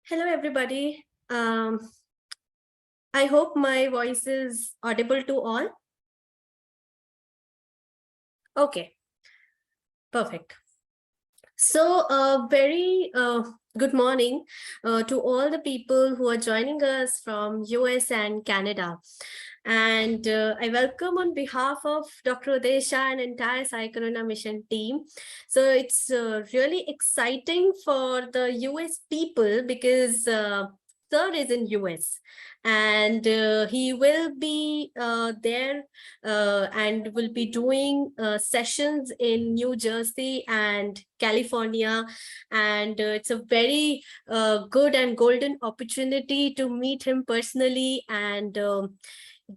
Hello, everybody. I hope my voice is audible to all. Okay, perfect. So, very good morning to all the people who are joining us from US and Canada. And I welcome on behalf of Dr. Uday Shah and entire Sai Corona mission team. So it's really exciting for the US people because Sir is in US and he will be there and will be doing sessions in New Jersey and California. And it's a very good and golden opportunity to meet him personally and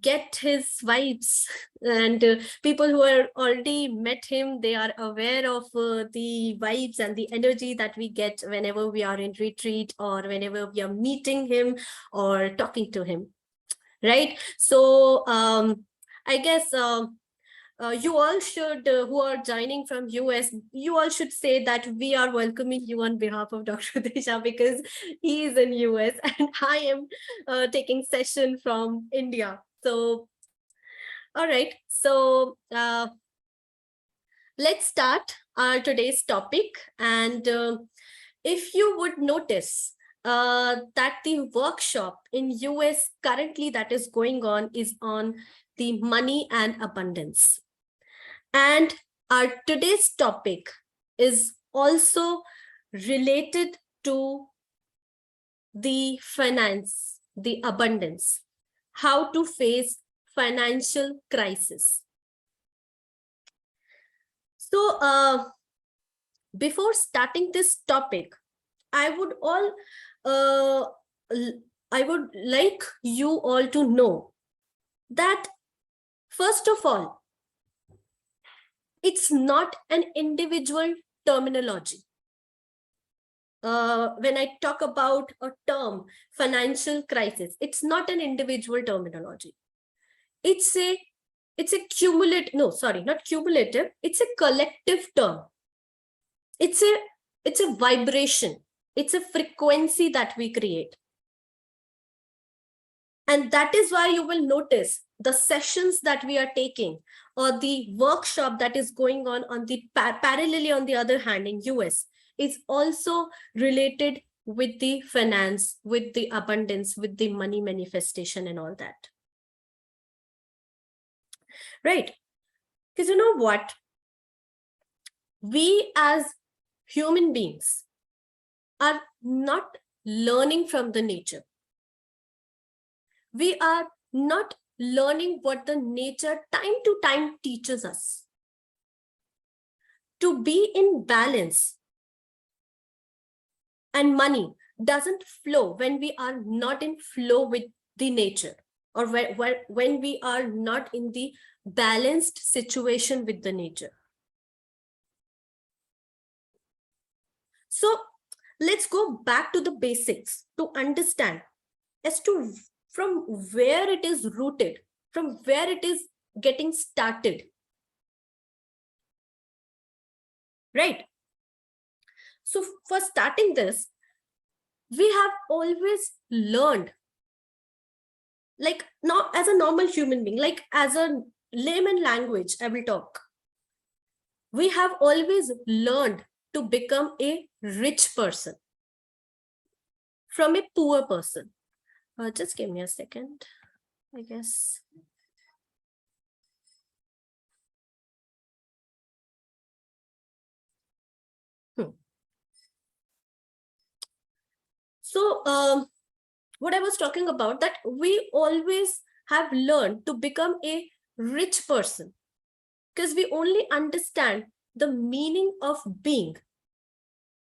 get his vibes. And people who are already met him, they are aware of the vibes and the energy that we get whenever we are in retreat or whenever we are meeting him or talking to him, right? So I guess you all should, who are joining from US, you all should say that we are welcoming you on behalf of Dr. Desha because he is in US and I am taking session from India. So, all right. So let's start our today's topic. And if you would notice that the workshop in US currently that is going on is on the money and abundance. And our today's topic is also related to the finance, the abundance, how to face financial crisis. So before starting this topic, I would like you all to know that first of all, it's not an individual terminology. When I talk about a term, financial crisis, it's not an individual terminology. It's a cumulative, no, sorry, not cumulative. It's a collective term. It's a vibration. It's a frequency that we create. And that is why you will notice the sessions that we are taking or the workshop that is going on the parallelly on the other hand in US is also related with the finance, with the abundance, with the money manifestation and all that. Right? Because you know what? We as human beings are not learning from the nature. We are not learning what the nature time to time teaches us. To be in balance and money doesn't flow when we are not in flow with the nature or when we are not in the balanced situation with the nature. So let's go back to the basics to understand as to from where it is rooted, from where it is getting started. Right? So for starting this, we have always learned, like not as a normal human being, like as a layman language, I will talk. We have always learned to become a rich person from a poor person. Just give me a second, I guess. So what I was talking about, that we always have learned to become a rich person because we only understand the meaning of being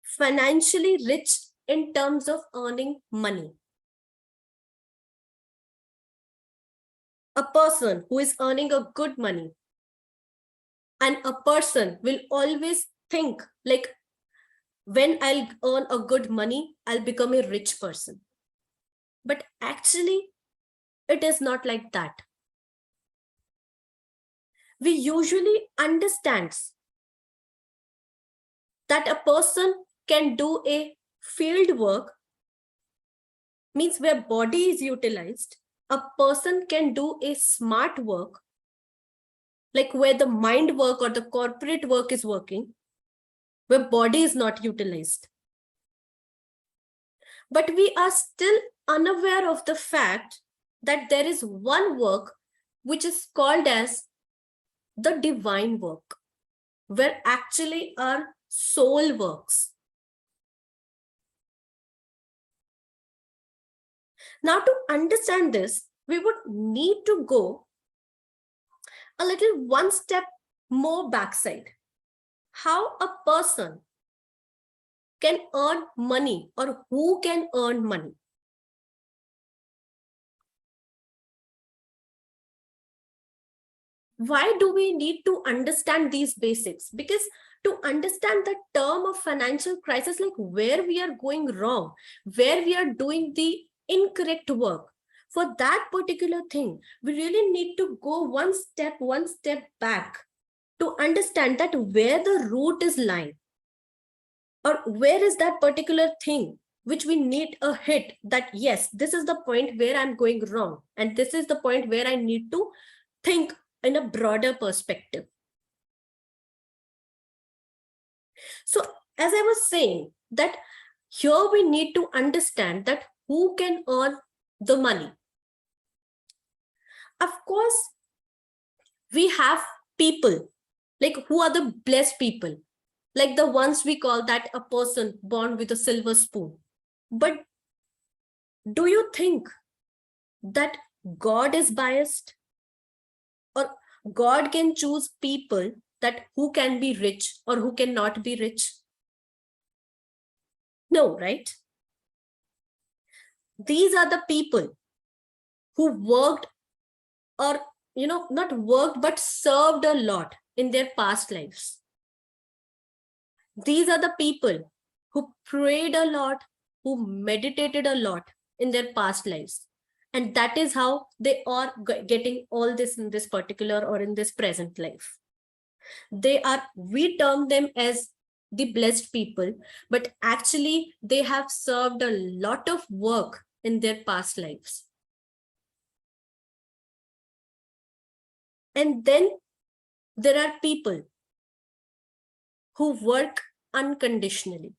financially rich in terms of earning money. A person who is earning a good money and a person will always think like, when I'll earn a good money, I'll become a rich person. But actually, it is not like that. We usually understand that a person can do a field work means where body is utilized, a person can do a smart work, like where the mind work or the corporate work is working, where body is not utilized. But we are still unaware of the fact that there is one work which is called as the divine work, where actually our soul works. Now, to understand this, we would need to go a little one step more backside. How a person can earn money, or who can earn money. Why do we need to understand these basics? Because to understand the term of financial crisis, like where we are going wrong, where we are doing the incorrect work, for that particular thing, we really need to go one step back to understand that where the root is lying, or where is that particular thing which we need a hit, that yes, this is the point where I'm going wrong, and this is the point where I need to think in a broader perspective. So as I was saying, that here we need to understand that who can earn the money. Of course, we have people, like who are the blessed people, like the ones we call that a person born with a silver spoon. But do you think that God is biased, or God can choose people that who can be rich or who cannot be rich? No, right? These are the people who worked, or not worked but served a lot in their past lives. These are the people who prayed a lot, who meditated a lot in their past lives, and that is how they are getting all this in this particular or in this present life. We term them as the blessed people, but actually they have served a lot of work in their past lives. And then there are people who work unconditionally.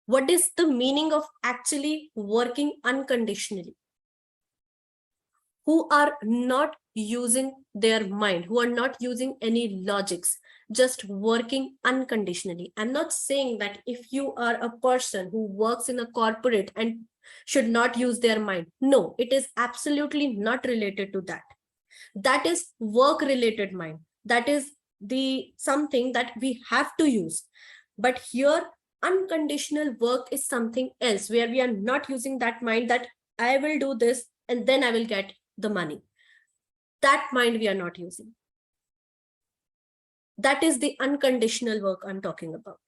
What is the meaning of actually working unconditionally? Who are not using their mind, who are not using any logics, just working unconditionally. I'm not saying that if you are a person who works in a corporate and should not use their mind. No, it is absolutely not related to that. That is work related mind. That is the something that we have to use. But here, unconditional work is something else, where we are not using that mind that I will do this and then I will get the money. That mind we are not using. That is the unconditional work I'm talking about.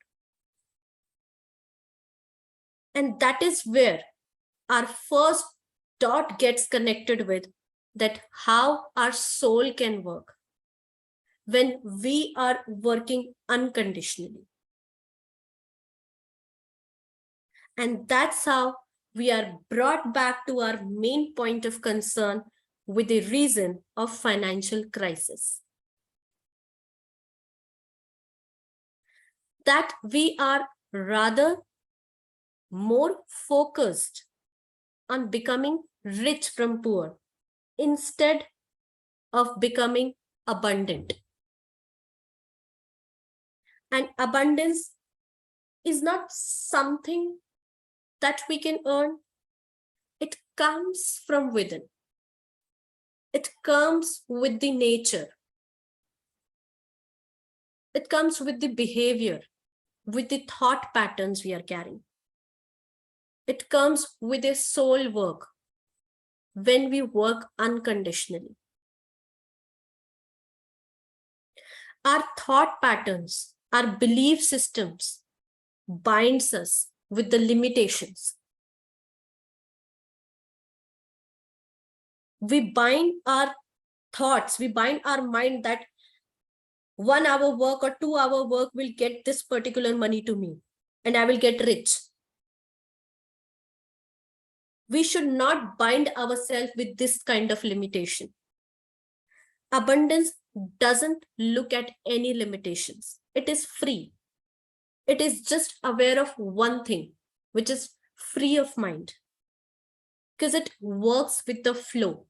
And that is where our first dot gets connected with, that how our soul can work when we are working unconditionally. And that's how we are brought back to our main point of concern with the reason of financial crisis. That we are rather more focused on becoming rich from poor instead of becoming abundant. And abundance is not something that we can earn. It comes from within. It comes with the nature. It comes with the behavior, with the thought patterns we are carrying. It comes with a soul work when we work unconditionally. Our thought patterns, our belief systems binds us with the limitations. We bind our thoughts, we bind our mind that 1 hour work or 2 hour work will get this particular money to me and I will get rich. We should not bind ourselves with this kind of limitation. Abundance doesn't look at any limitations. It is free. It is just aware of one thing, which is free of mind, because it works with the flow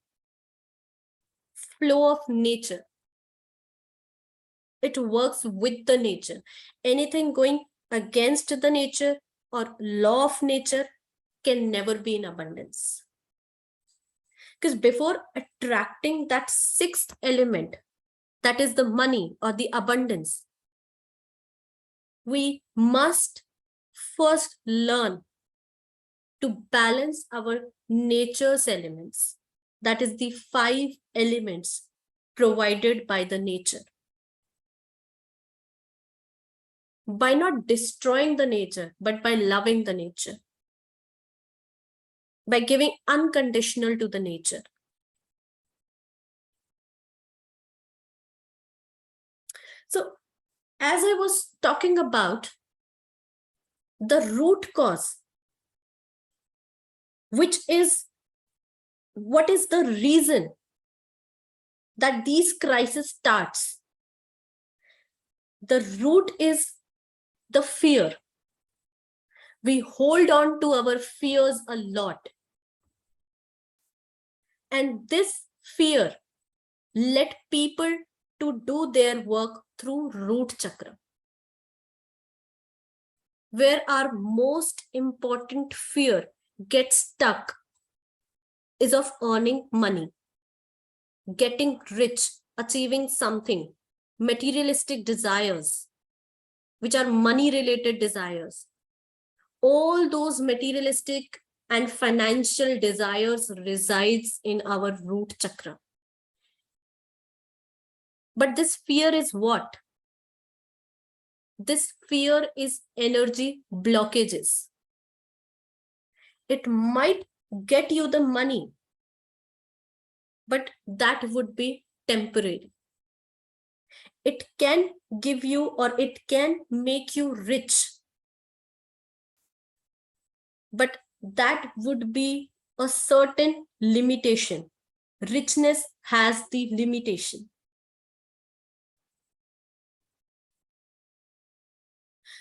of nature. It works with the nature. Anything going against the nature or law of nature can never be in abundance. Because before attracting that sixth element, that is the money or the abundance, we must first learn to balance our nature's elements. That is the 5 elements provided by the nature. By not destroying the nature, but by loving the nature. By giving unconditional to the nature. So, as I was talking about the root cause, which is what is the reason that these crises starts? The root is the fear. We hold on to our fears a lot. And this fear let people to do their work through root chakra, where our most important fear gets stuck is of earning money, getting rich, achieving something, materialistic desires, which are money related desires. All those materialistic and financial desires resides in our root chakra. But this fear is what? This fear is energy blockages. It might get you the money, but that would be temporary. It can give you or it can make you rich, but that would be a certain limitation. Richness has the limitation.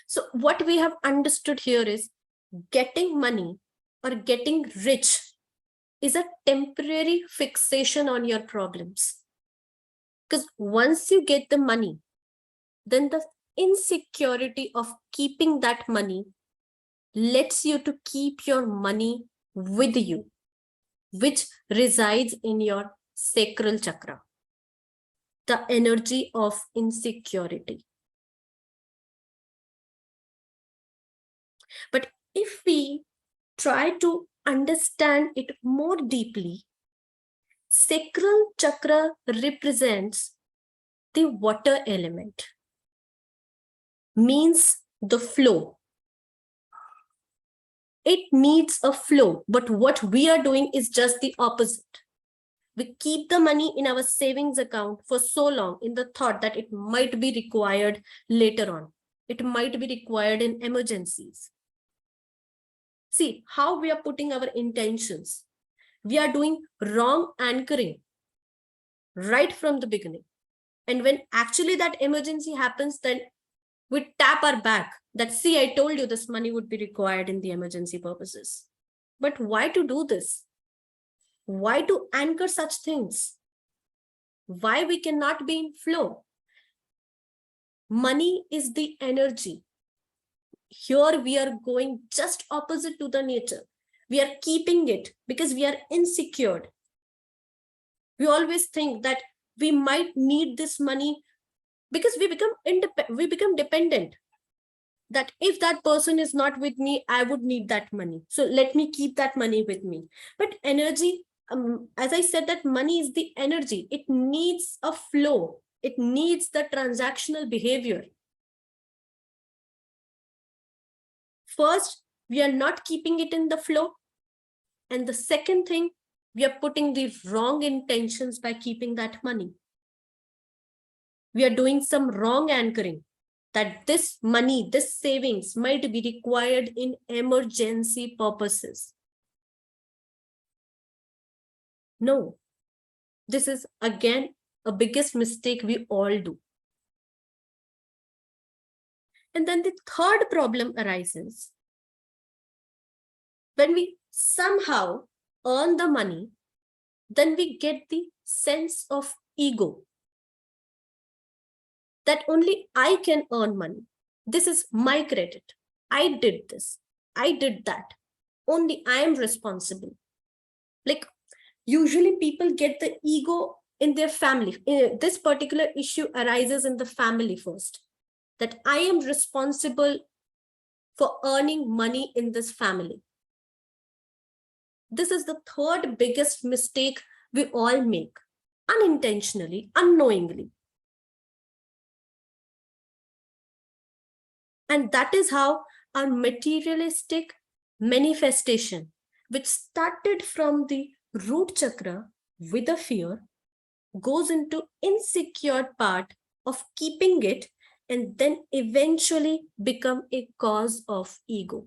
So what we have understood here is getting money or getting rich is a temporary fixation on your problems. Because once you get the money, then the insecurity of keeping that money lets you to keep your money with you, which resides in your sacral chakra, the energy of insecurity. But if we try to understand it more deeply, sacral chakra represents the water element, means the flow. It needs a flow, but what we are doing is just the opposite. We keep the money in our savings account for so long in the thought that it might be required later on. It might be required in emergencies. See how we are putting our intentions. We are doing wrong anchoring right from the beginning. And when actually that emergency happens, then we tap our back that, see, I told you this money would be required in the emergency purposes. But why to do this? Why to anchor such things? Why we cannot be in flow? Money is the energy. Here we are going just opposite to the nature. We are keeping it because we are insecure. We always think that we might need this money because we become dependent. That if that person is not with me, I would need that money. So let me keep that money with me. But energy, as I said, that money is the energy. It needs a flow. It needs the transactional behavior. First, we are not keeping it in the flow. And the second thing, we are putting the wrong intentions by keeping that money. We are doing some wrong anchoring that this money, this savings might be required in emergency purposes. No, this is again a biggest mistake we all do. And then the third problem arises when we somehow earn the money, then we get the sense of ego that only I can earn money. This is my credit. I did this. I did that. Only I am responsible. Like, usually people get the ego in their family. This particular issue arises in the family first, that I am responsible for earning money in this family. This is the third biggest mistake we all make, unintentionally, unknowingly. And that is how our materialistic manifestation, which started from the root chakra with a fear, goes into insecure part of keeping it, and then eventually become a cause of ego,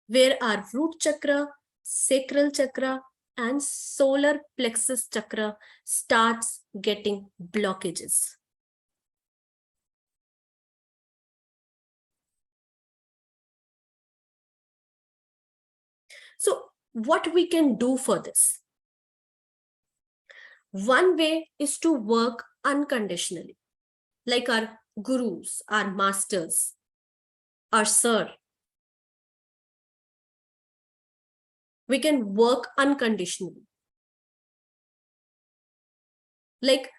where our root chakra, sacral chakra, and solar plexus chakra starts getting blockages. So what we can do for this? One way is to work unconditionally, like our gurus, our masters, our sir. We can work unconditionally. Like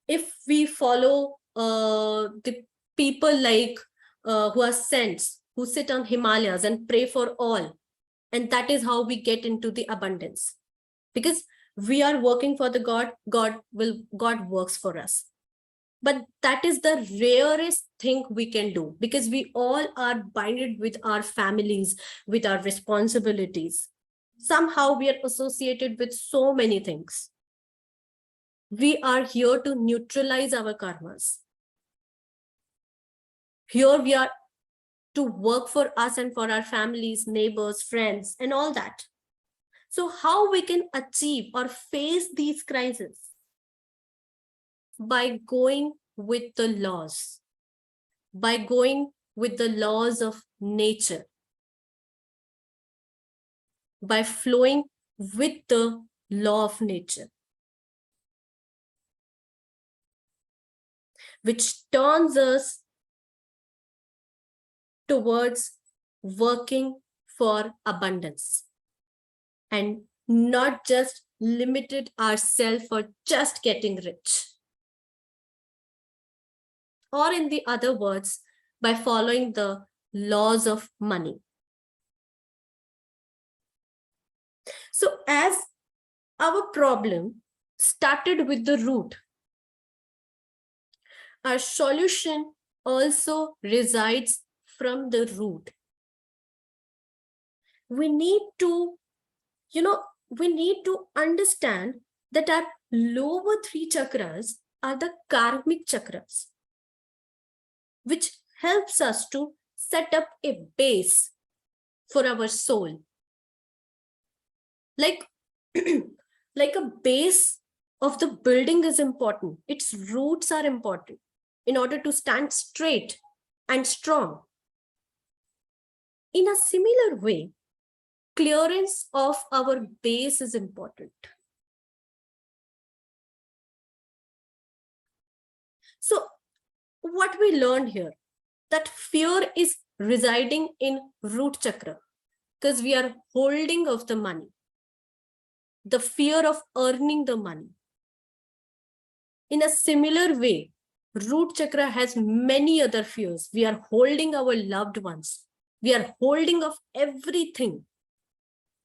if we follow the people like who are saints, who sit on Himalayas and pray for all, and that is how we get into the abundance. Because we are working for the God works for us. But that is the rarest thing we can do, because we all are binded with our families, with our responsibilities. Somehow we are associated with so many things. We are here to neutralize our karmas. Here we are to work for us and for our families, neighbors, friends, and all that. So how we can achieve or face these crises? By going with the laws, by going with the laws of nature, by flowing with the law of nature, which turns us towards working for abundance and not just limited ourselves for just getting rich. Or in the other words, by following the laws of money. So as our problem started with the root, our solution also resides from the root. We need to, we need to understand that our lower three chakras are the karmic chakras, which helps us to set up a base for our soul. Like, like a base of the building is important. Its roots are important in order to stand straight and strong. In a similar way, clearance of our base is important. So what we learned here, that fear is residing in root chakra because we are holding of the money, the fear of earning the money. In a similar way, root chakra has many other fears. We are holding our loved ones. We are holding of everything,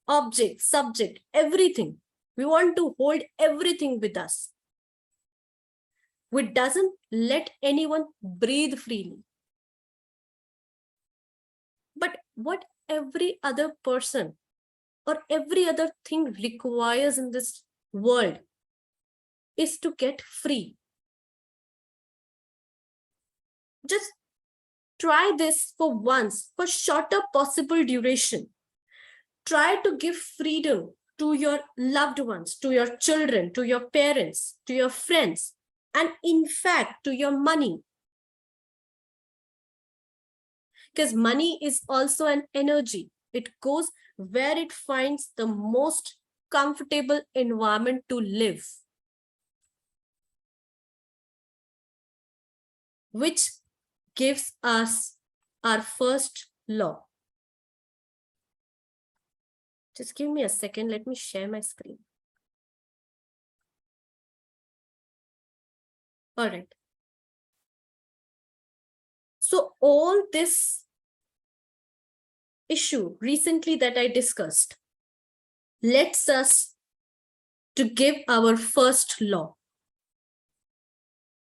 object, subject, everything. We want to hold everything with us. We doesn't let anyone breathe freely. But what every other person or every other thing requires in this world is to get free. Just try this for once, for shorter possible duration. Try to give freedom to your loved ones, to your children, to your parents, to your friends, and in fact, to your money. Because money is also an energy. It goes where it finds the most comfortable environment to live, which gives us our first law. Just give me a second. Let me share my screen. All right. So all this issue recently that I discussed lets us to give our first law,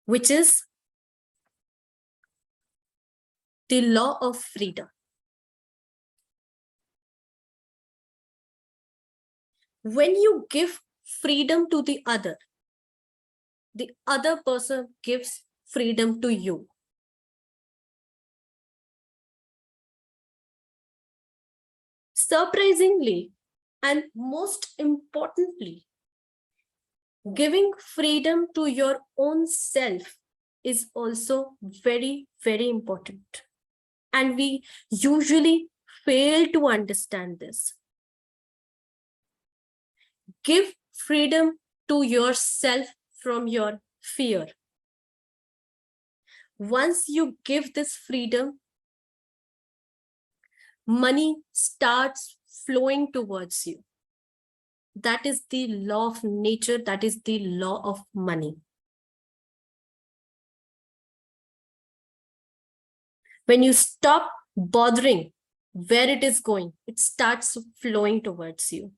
which is the law of freedom. When you give freedom to the other person gives freedom to you. Surprisingly, and most importantly, giving freedom to your own self is also very, very important. And we usually fail to understand this. Give freedom to yourself from your fear. Once you give this freedom, money starts flowing towards you. That is the law of nature. That is the law of money. When you stop bothering where it is going, it starts flowing towards you.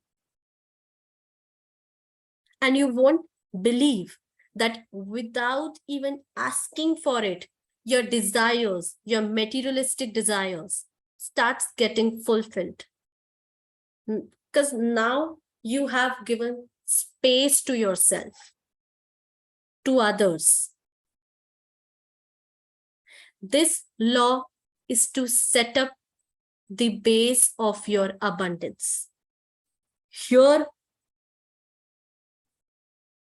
And you won't believe that without even asking for it, your desires, your materialistic desires, starts getting fulfilled. Because now you have given space to yourself, to others. This law is to set up the base of your abundance. Here,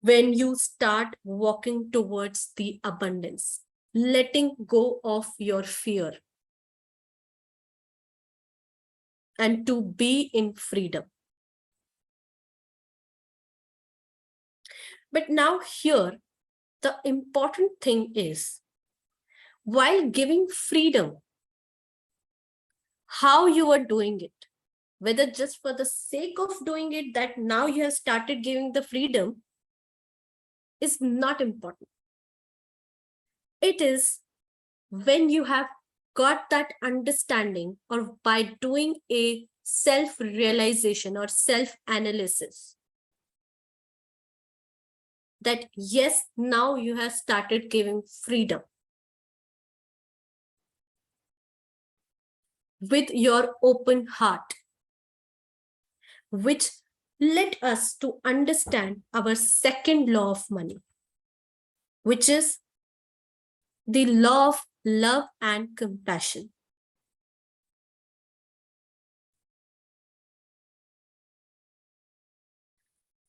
when you start walking towards the abundance, letting go of your fear, and to be in freedom. But now here, the important thing is, while giving freedom, how you are doing it, whether just for the sake of doing it, that now you have started giving the freedom, is not important. It is when you have got that understanding, or by doing a self-realization or self-analysis, that yes, now you have started giving freedom with your open heart, which led us to understand our second law of money, which is the law of love and compassion.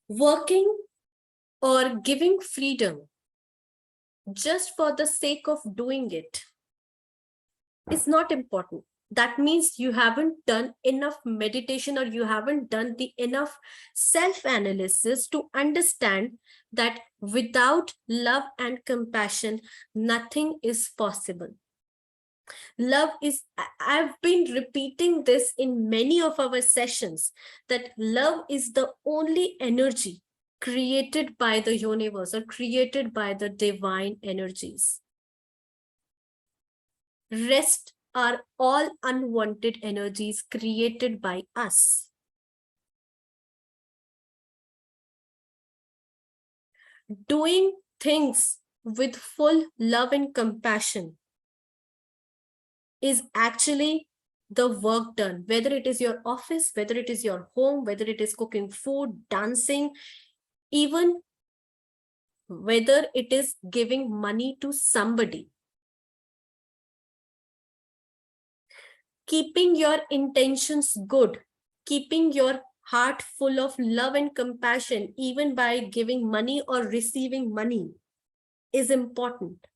Working or giving freedom just for the sake of doing it is not important. That means you haven't done enough meditation, or you haven't done the enough self-analysis to understand that without love and compassion, nothing is possible. Love is, I've been repeating this in many of our sessions, that love is the only energy created by the universe, or created by the divine energies. Rest are all unwanted energies created by us. Doing things with full love and compassion is actually the work done, whether it is your office, whether it is your home, whether it is cooking food, dancing, even whether it is giving money to somebody. Keeping your intentions good, keeping your heart full of love and compassion, even by giving money or receiving money, is important.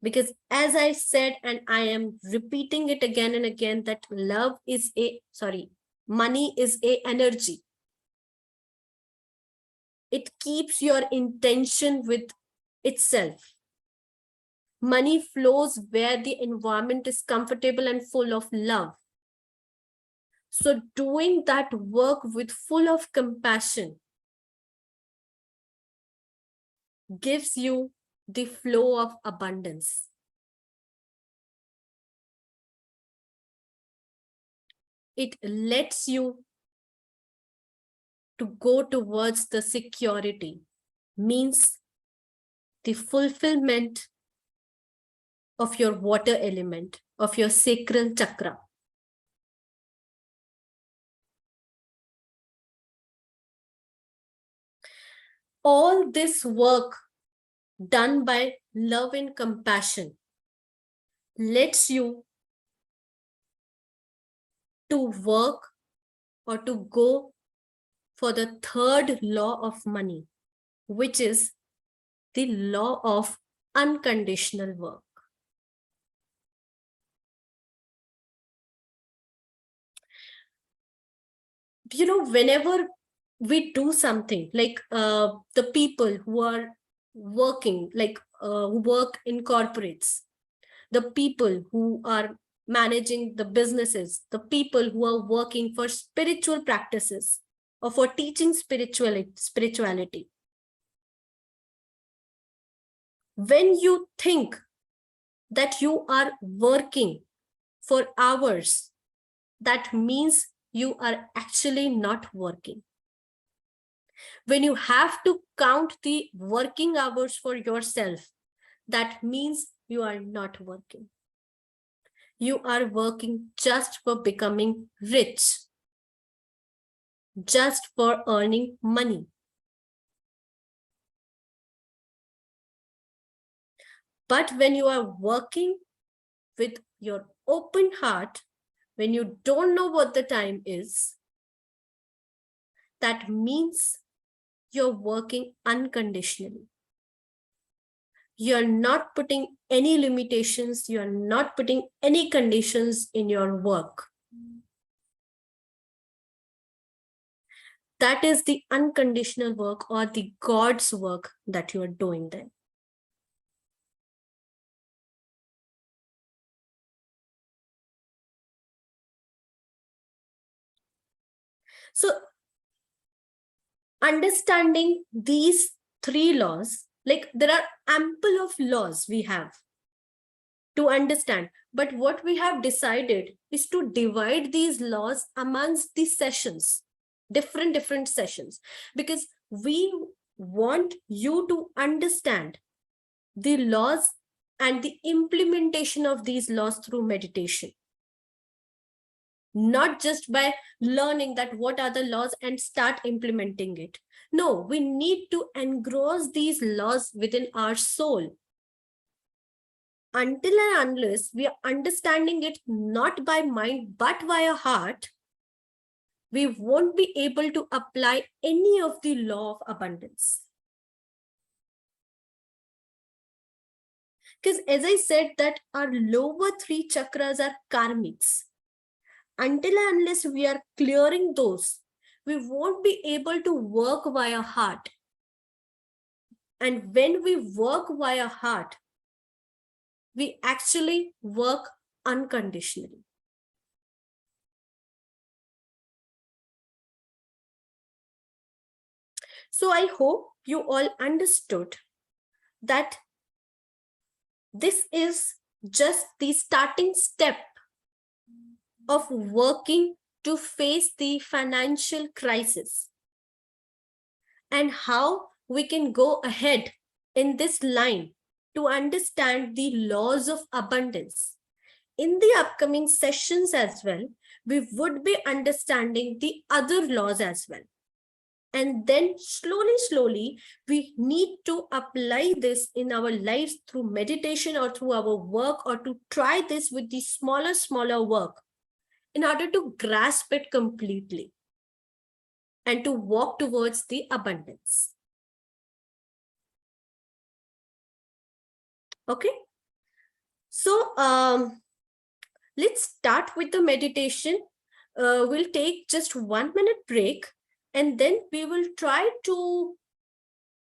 Because as I said, and I am repeating it again and again, that money is a energy. It keeps your intention with itself. Money flows where the environment is comfortable and full of love. So doing that work with full of compassion gives you the flow of abundance. It lets you to go towards the security, means the fulfillment of your water element, of your sacral chakra. All this work done by love and compassion lets you to work or to go for the third law of money, which is the law of unconditional work. You know, whenever we do something, like the people who are working, like who work in corporates, the people who are managing the businesses, the people who are working for spiritual practices or for teaching spirituality. When you think that you are working for hours, that means you are actually not working. When you have to count the working hours for yourself, that means you are not working. You are working just for becoming rich, just for earning money. But when you are working with your open heart, when you don't know what the time is, that means you're working unconditionally. You're not putting any limitations, you're not putting any conditions in your work. That is the unconditional work or the God's work that you are doing then. So understanding these three laws, like there are ample of laws we have to understand, but what we have decided is to divide these laws amongst the sessions, different sessions, because we want you to understand the laws and the implementation of these laws through meditation. Not just by learning that what are the laws and start implementing it. No, we need to engross these laws within our soul. Until and unless we are understanding it not by mind but via heart, we won't be able to apply any of the law of abundance. Because as I said, that our lower three chakras are karmics. Until and unless we are clearing those, we won't be able to work via heart. And when we work via heart, we actually work unconditionally. So I hope you all understood that this is just the starting step of working to face the financial crisis, and how we can go ahead in this line to understand the laws of abundance. In the upcoming sessions as well, we would be understanding the other laws as well. And then slowly, we need to apply this in our lives through meditation or through our work, or to try this with the smaller work in order to grasp it completely. and to walk towards the abundance. Okay. So let's start with the meditation. We'll take just 1 minute break, and then we will try to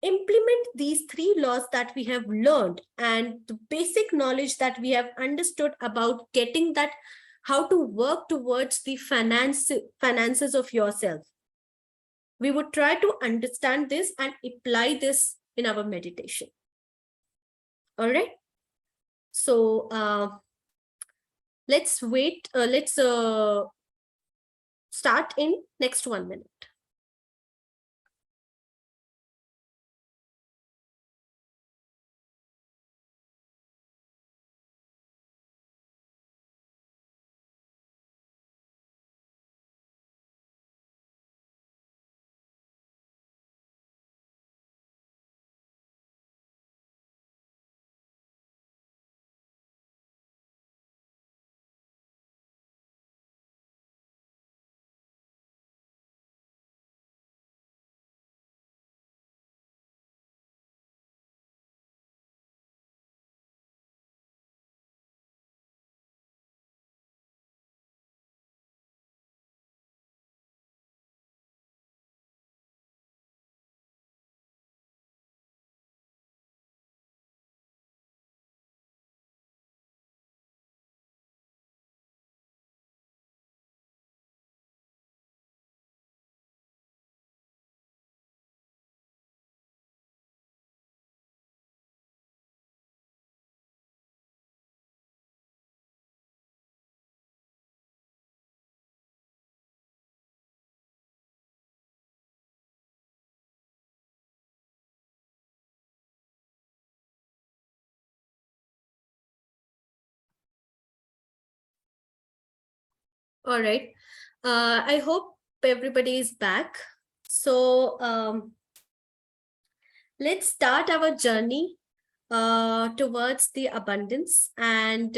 implement these three laws that we have learned and the basic knowledge that we have understood about getting that, how to work towards the finances of yourself. We would try to understand this and apply this in our meditation. All right. So let's start in next 1 minute. All right. I hope everybody is back. So let's start our journey towards the abundance. And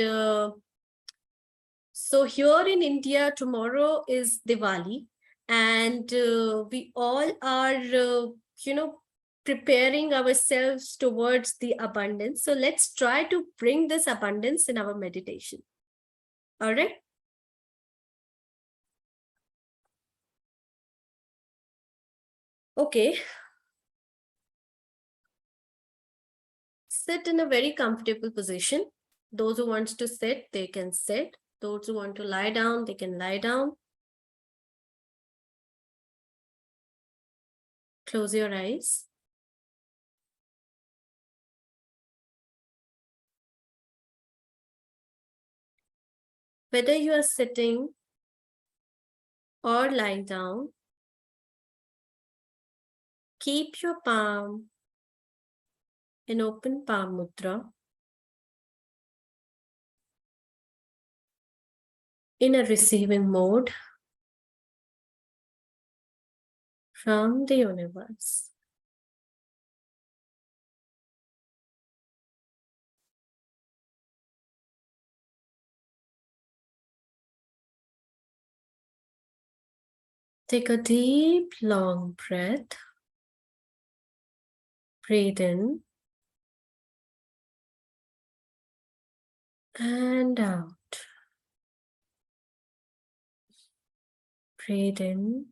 so here in India, tomorrow is Diwali, and we all are, preparing ourselves towards the abundance. So let's try to bring this abundance in our meditation. All right. Okay. Sit in a very comfortable position. Those who want to sit, they can sit. Those who want to lie down, they can lie down. Close your eyes. Whether you are sitting or lying down, keep your palm in open palm mudra, in a receiving mode from the universe. Take a deep, long breath. Breathe in and out. Breathe in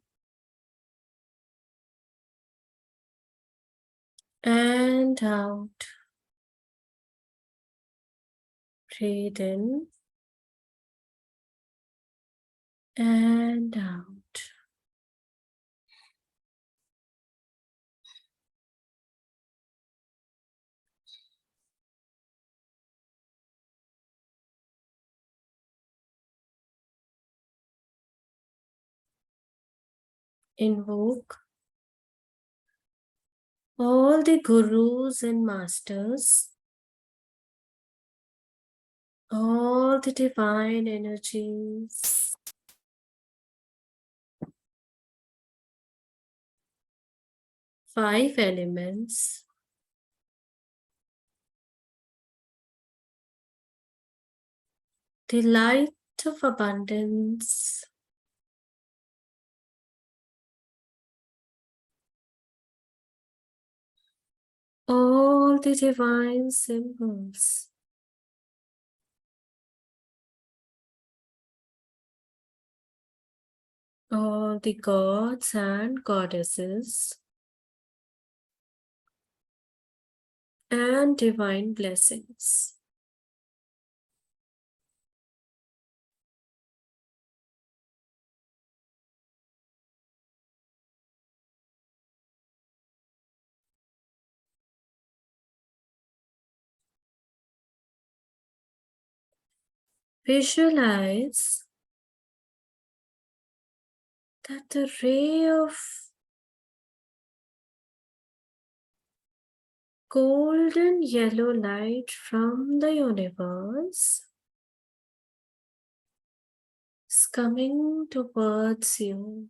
and out. Breathe in and out. Invoke all the gurus and masters, all the divine energies, five elements, the light of abundance, all the divine symbols, all the gods and goddesses, and divine blessings. Visualize that the ray of golden yellow light from the universe is coming towards you.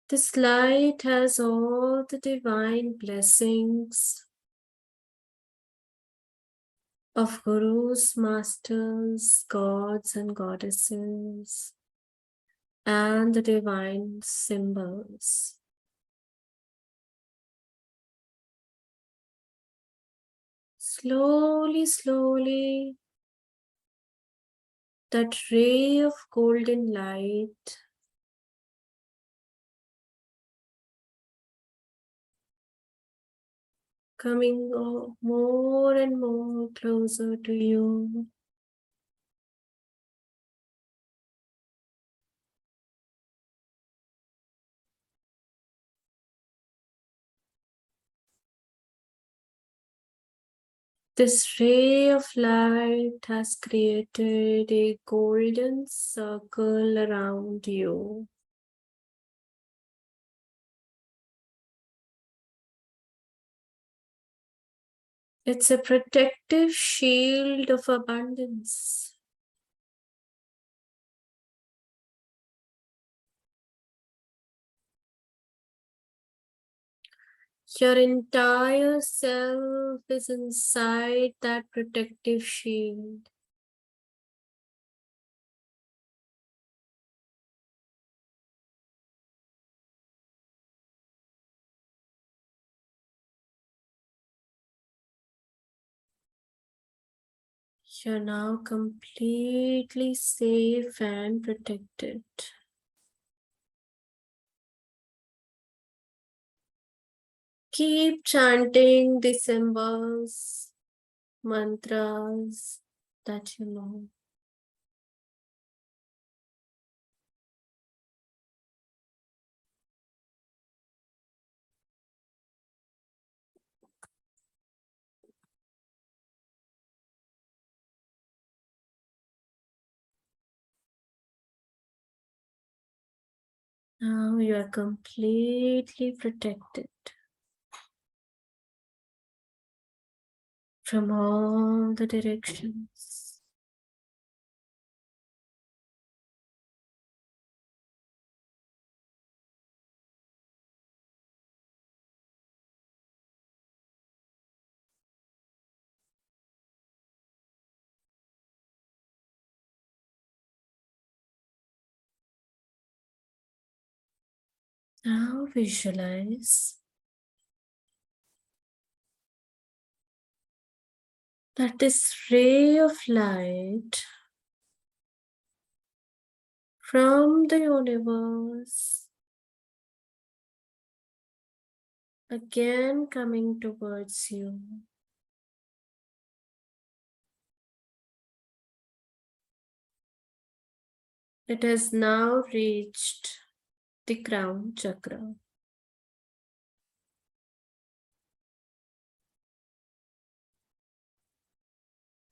This light has all the divine blessings of gurus, masters, gods, and goddesses, and the divine symbols. Slowly, slowly, that ray of golden light coming more and more closer to you. This ray of light has created a golden circle around you. It's a protective shield of abundance. Your entire self is inside that protective shield. You're now completely safe and protected. Keep chanting the symbols, mantras that you know. Now you are completely protected from all the directions. Now visualize that this ray of light from the universe again coming towards you. It has now reached the crown chakra.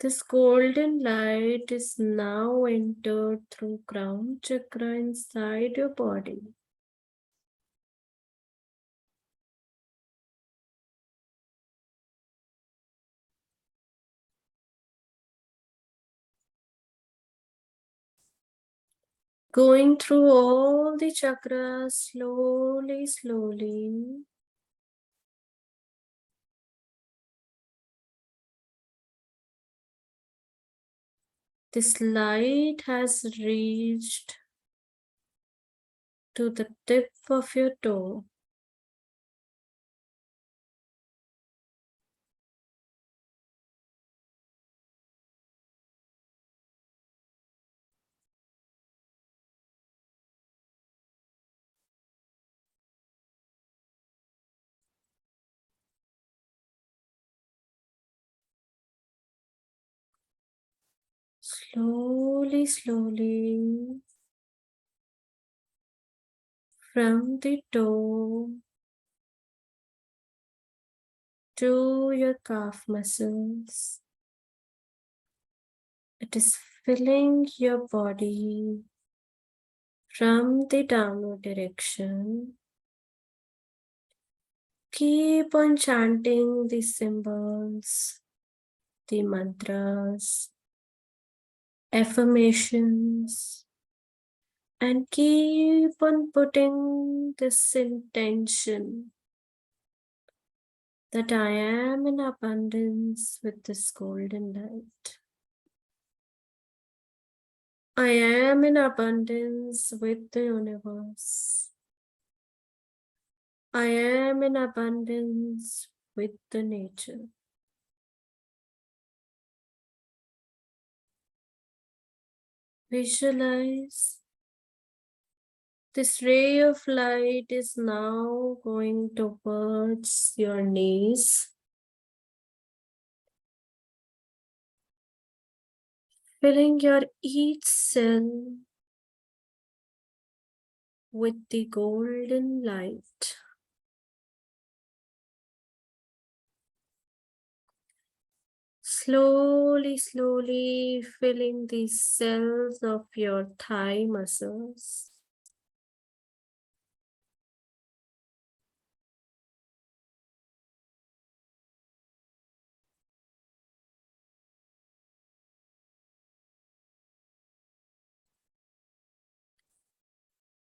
This golden light is now entered through crown chakra inside your body. Going through all the chakras slowly, slowly. This light has reached to the tip of your toe. Slowly, slowly, from the toe to your calf muscles. It is filling your body from the downward direction. Keep on chanting the symbols, the mantras, affirmations, and keep on putting this intention that I am in abundance with this golden light. I am in abundance with the universe. I am in abundance with the nature. Visualize this ray of light is now going towards your knees, filling your each cell with the golden light. Slowly, slowly filling the cells of your thigh muscles.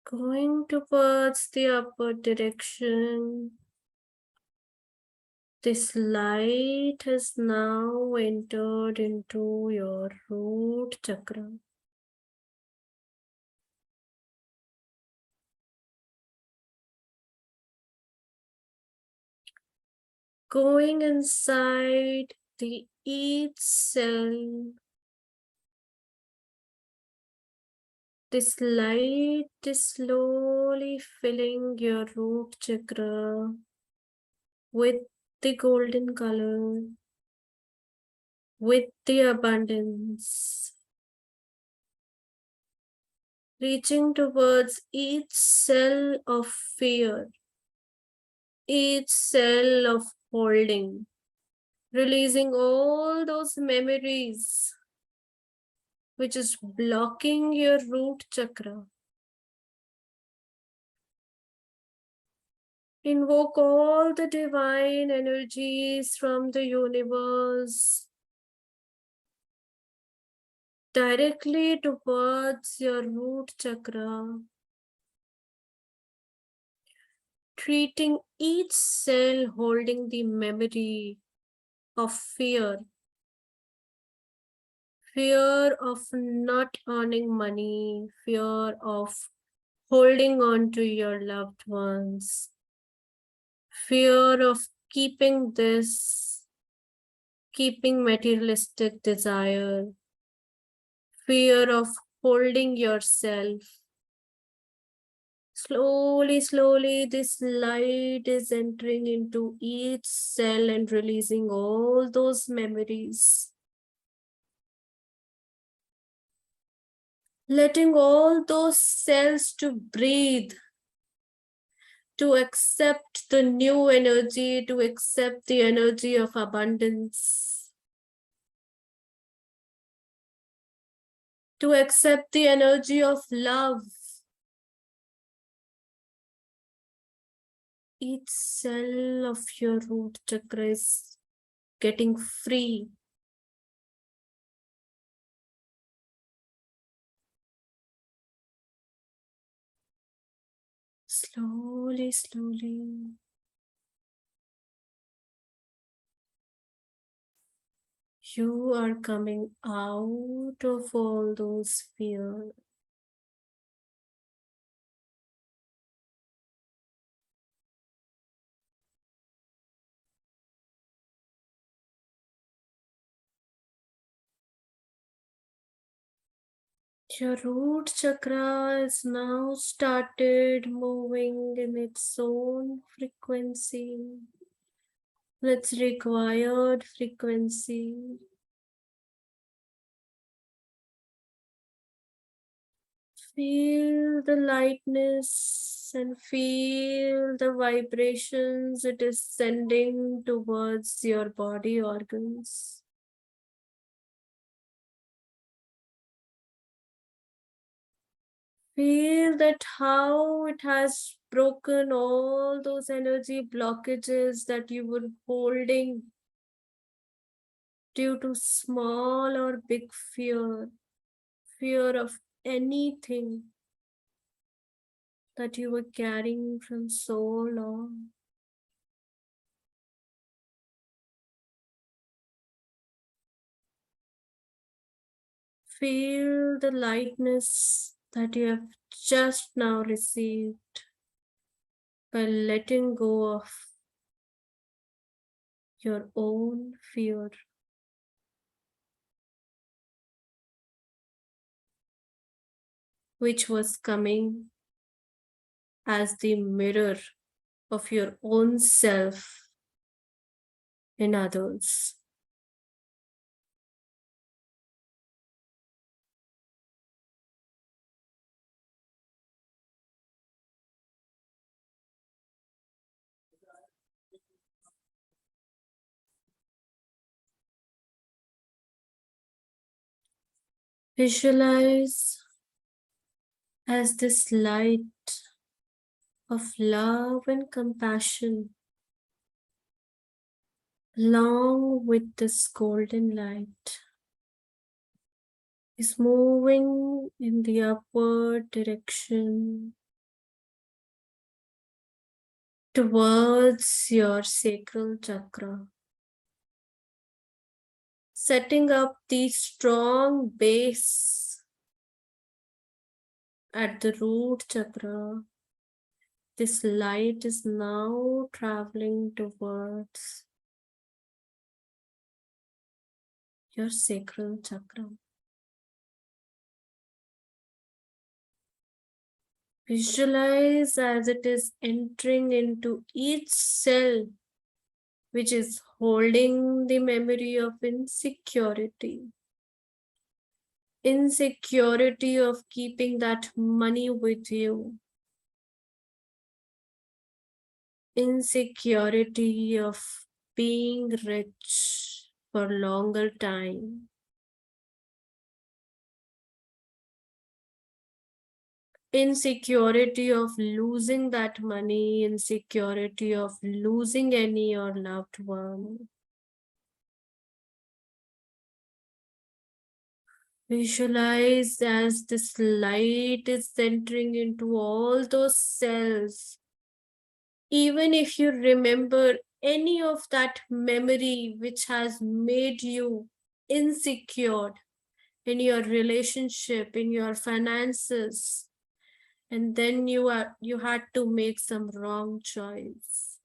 Going towards the upward direction. This light has now entered into your root chakra. Going inside the each cell. This light is slowly filling your root chakra with the golden color, with the abundance, reaching towards each cell of fear, each cell of holding, releasing all those memories which is blocking your root chakra. Invoke all the divine energies from the universe directly towards your root chakra, treating each cell holding the memory of fear, fear of not earning money, fear of holding on to your loved ones, fear of keeping this, keeping materialistic desire, fear of holding yourself. Slowly, slowly, this light is entering into each cell and releasing all those memories. Letting all those cells to breathe, to accept the new energy, to accept the energy of abundance, to accept the energy of love. Each cell of your root chakra is getting free. Slowly, slowly. You are coming out of all those fears. Your root chakra is now started moving in its own frequency, its required frequency. Feel the lightness and feel the vibrations it is sending towards your body organs. Feel that how it has broken all those energy blockages that you were holding due to small or big fear, fear of anything that you were carrying from so long. Feel the lightness that you have just now received by letting go of your own fear, which was coming as the mirror of your own self in others. Visualize as this light of love and compassion, along with this golden light, is moving in the upward direction towards your sacral chakra, setting up the strong base at the root chakra. This light is now traveling towards your sacral chakra. Visualize as it is entering into each cell which is holding the memory of insecurity. Insecurity of keeping that money with you. Insecurity of being rich for longer time. Insecurity of losing that money, insecurity of losing any your loved one. Visualize as this light is entering into all those cells. Even if you remember any of that memory which has made you insecure in your relationship, in your finances, and then you had to make some wrong choice.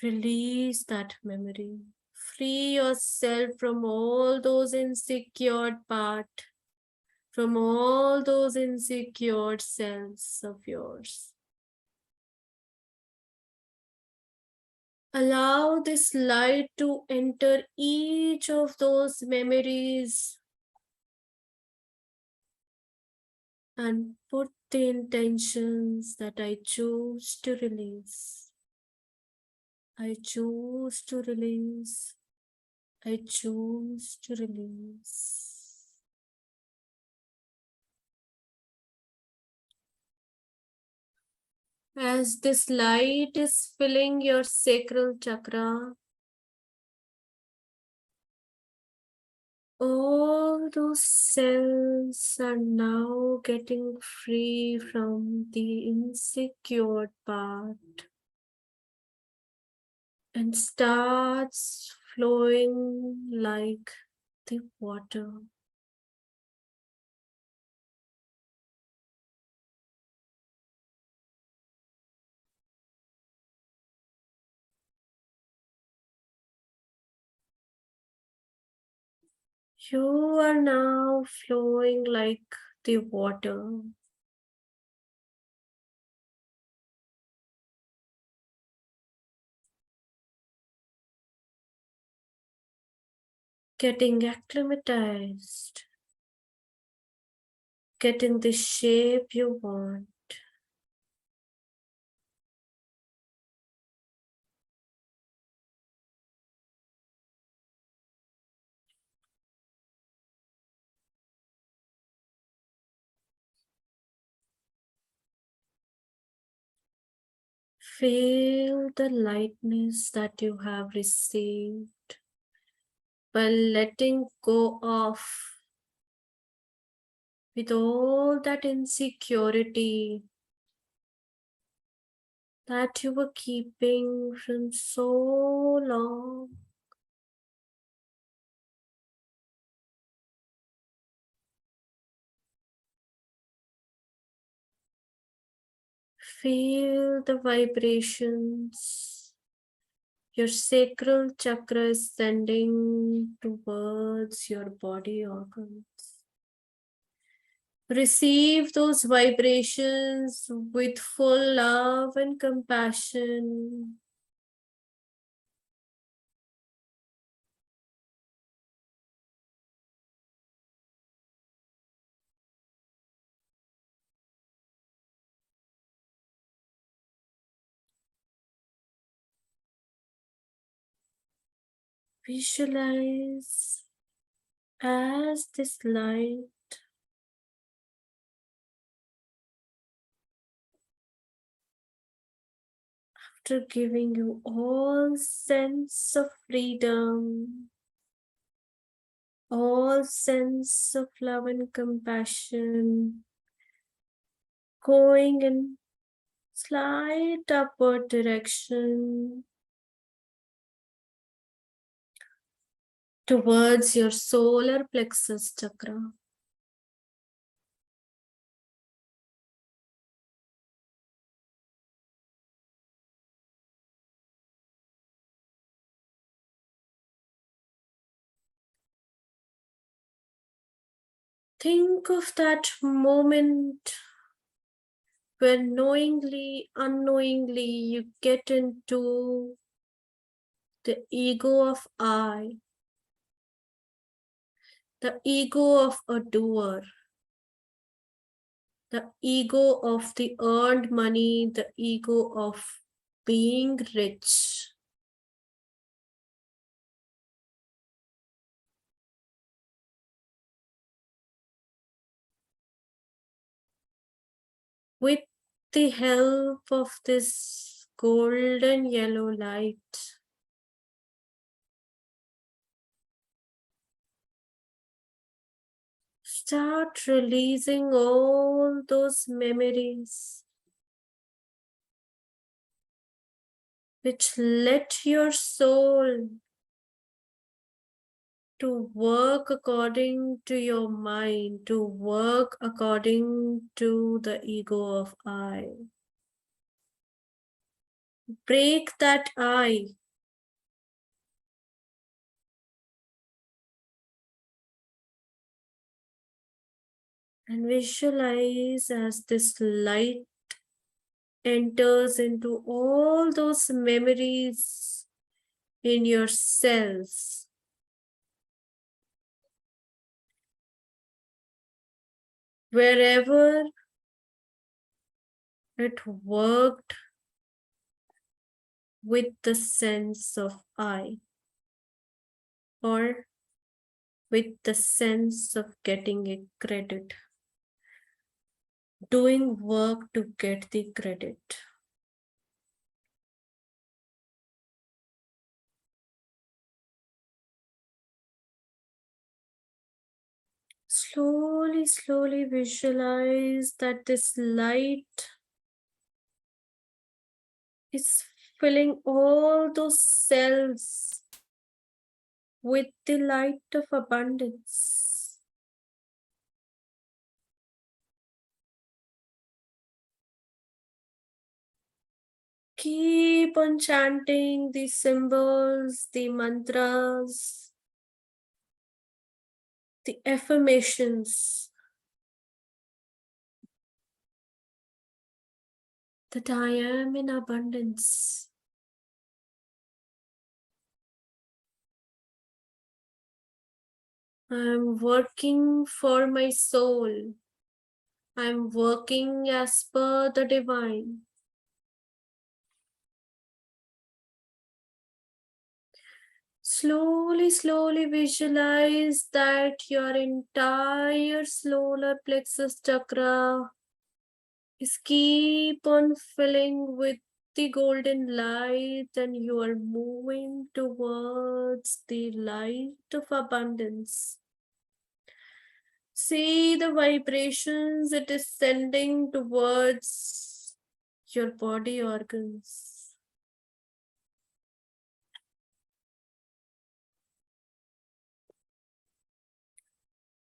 Release that memory. Free yourself from all those insecure parts, from all those insecure selves of yours. Allow this light to enter each of those memories and put the intentions that I choose to release. I choose to release. I choose to release. As this light is filling your sacral chakra, all those cells are now getting free from the insecure part. and starts flowing like the water. You are now flowing like the water. Getting acclimatized, getting the shape you want. Feel the lightness that you have received by letting go of with all that insecurity that you were keeping from so long. Feel the vibrations. Your sacral chakra is sending towards your body organs. Receive those vibrations with full love and compassion. Visualize as this light after giving you all sense of freedom, all sense of love and compassion, going in slight upward direction towards your solar plexus chakra. Think of that moment where knowingly, unknowingly, you get into the ego of I, the ego of a doer, the ego of the earned money, the ego of being rich. With the help of this golden yellow light, start releasing all those memories which let your soul to work according to your mind, to work according to the ego of I. Break that I and visualize as this light enters into all those memories in your cells. Wherever it worked with the sense of I, or with the sense of getting a credit, doing work to get the credit. Slowly, slowly visualize that this light is filling all those cells with the light of abundance. Keep on chanting the symbols, the mantras, the affirmations that I am in abundance. I'm working for my soul. I'm working as per the divine. Slowly, slowly visualize that your entire solar plexus chakra is keep on filling with the golden light, and you are moving towards the light of abundance. See the vibrations it is sending towards your body organs.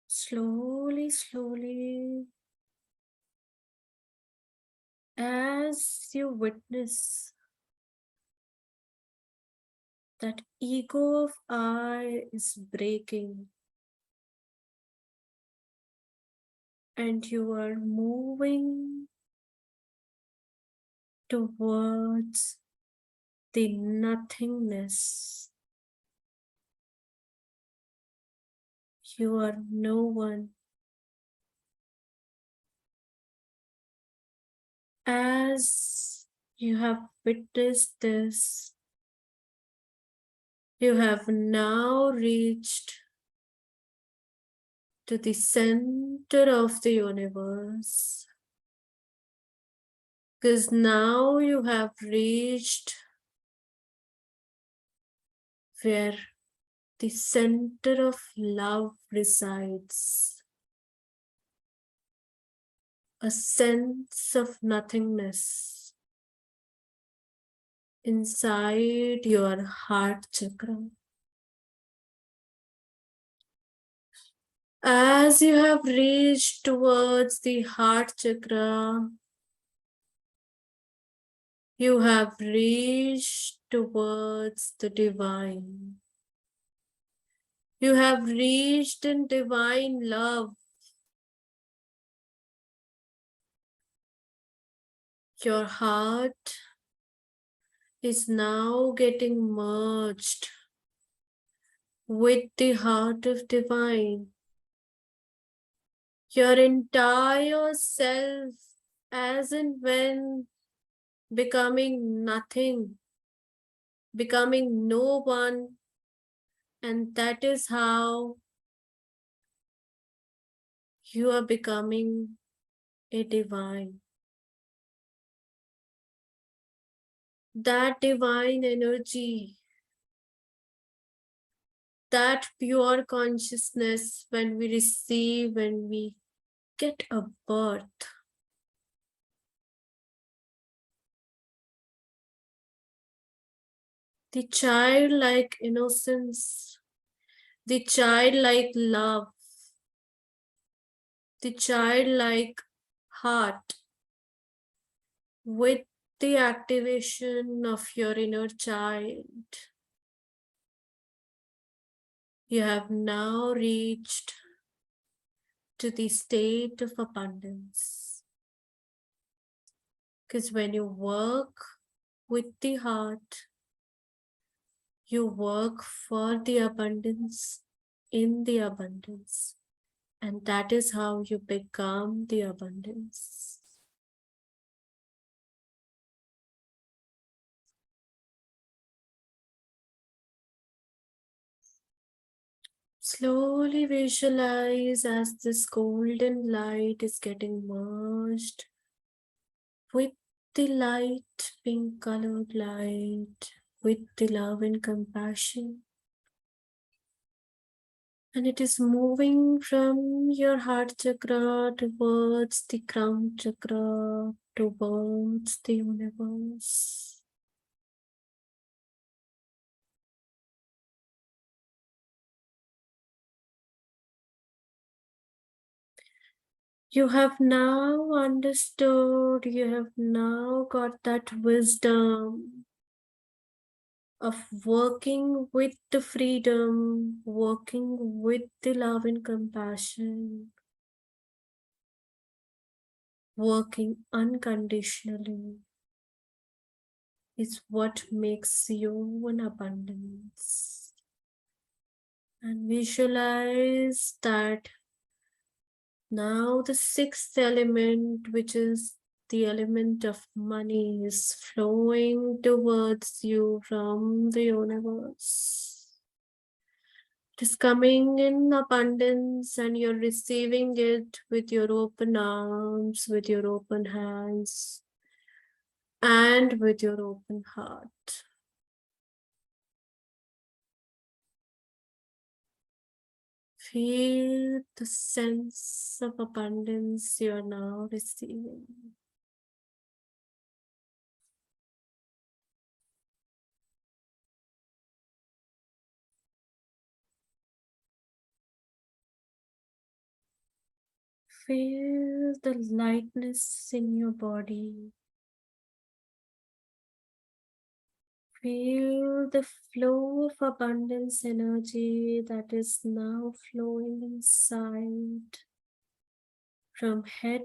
Slowly, slowly, as you witness that ego of I is breaking, and you are moving towards the nothingness. You are no one. As you have witnessed this, you have now reached to the center of the universe. Because now you have reached where the center of love resides. A sense of nothingness inside your heart chakra. As you have reached towards the heart chakra, you have reached towards the divine. You have reached in divine love. Your heart is now getting merged with the heart of divine. Your entire self, as and when becoming nothing, becoming no one, and that is how you are becoming a divine. That divine energy, that pure consciousness, when we receive, when we get a birth, the childlike innocence, the childlike love, the childlike heart, with the activation of your inner child, you have now reached to the state of abundance. Because when you work with the heart, you work for the abundance, in the abundance, and that is how you become the abundance. Slowly visualize as this golden light is getting merged with the light, pink colored light, with the love and compassion. And it is moving from your heart chakra towards the crown chakra, towards the universe. You have now understood, you have now got that wisdom of working with the freedom, working with the love and compassion, working unconditionally is what makes you an abundance. And visualize that now the sixth element, which is the element of money, is flowing towards you from the universe. It is coming in abundance and you're receiving it with your open arms, with your open hands, and with your open heart. Feel the sense of abundance you are now receiving. Feel the lightness in your body. Feel the flow of abundance energy that is now flowing inside from head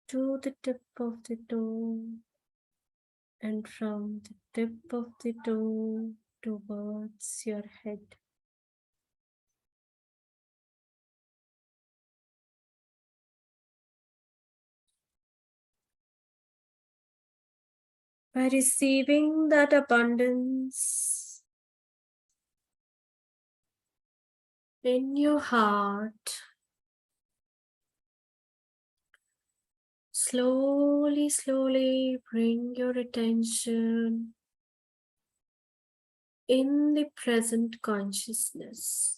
to the tip of the toe and from the tip of the toe towards your head. By receiving that abundance in your heart, slowly bring your attention in the present consciousness.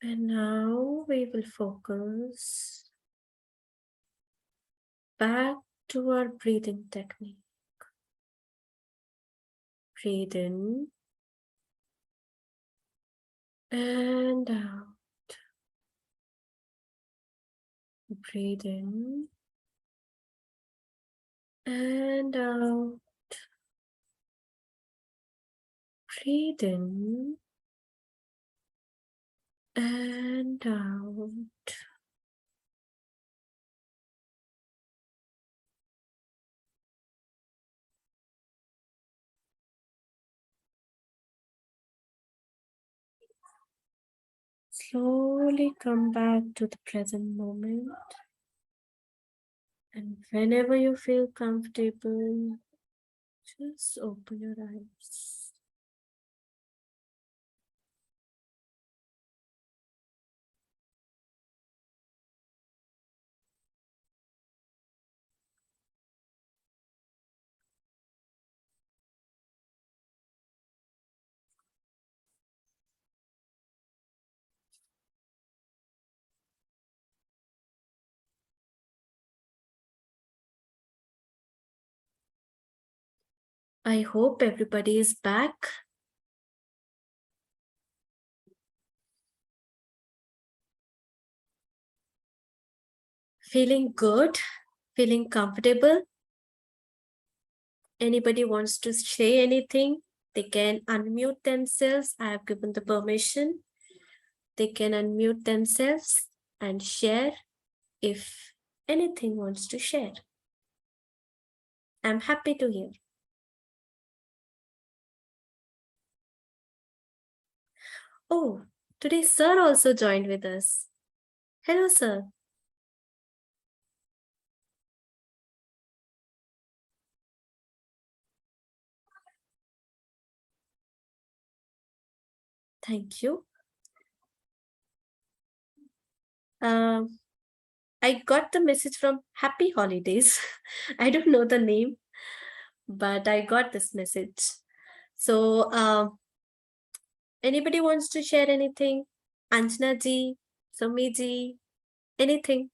And now we will focus back to our breathing technique. Breathe in and out. Breathe in and out. Breathe in and out. Slowly come back to the present moment. And whenever you feel comfortable, just open your eyes. I hope everybody is back. Feeling good, feeling comfortable. Anybody wants to say anything, they can unmute themselves. I have given the permission. They can unmute themselves and share if anything wants to share. I'm happy to hear. Oh, today sir also joined with us. Hello, sir. Thank you. I got the message from Happy Holidays. I don't know the name, but I got this message. So, anybody wants to share anything? Anjana ji, Sumi ji, anything?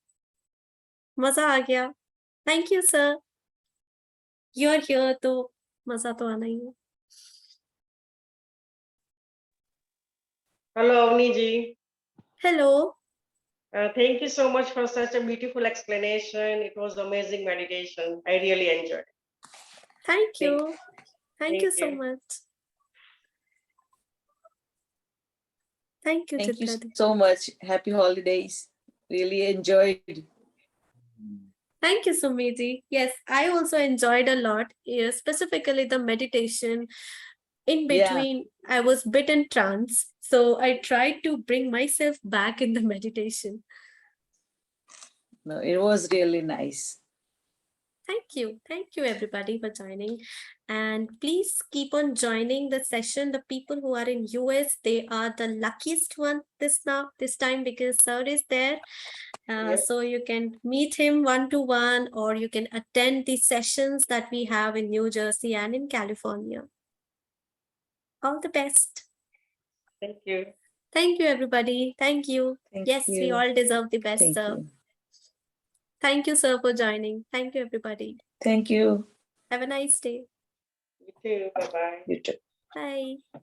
मजा आ गया. Thank you, sir. You're here, तो मजा तो आना ही है. Hello, Avni ji. Hello. Thank you so much for such a beautiful explanation. It was amazing meditation. I really enjoyed it. Thank Thank you. Thank you so much. Thank you, Thank you Chitra. so much. Happy holidays. Really enjoyed. Thank you, Sumiji. Yes, I also enjoyed a lot, specifically the meditation. In between, I was bit in trance. So I tried to bring myself back in the meditation. No, it was really nice. Thank you. Thank you, everybody, for joining. And please keep on joining the session. The people who are in US, they are the luckiest one this time because sir is there. Yes. So you can meet him one-to-one, or you can attend the sessions that we have in New Jersey and in California. All the best. Thank you. Thank you, everybody. Thank you. Thank We you. all deserve the best, Thank sir. you. Thank you, sir, for joining. Thank you, everybody. Thank you. Have a nice day. You too. Bye-bye. You too. Bye.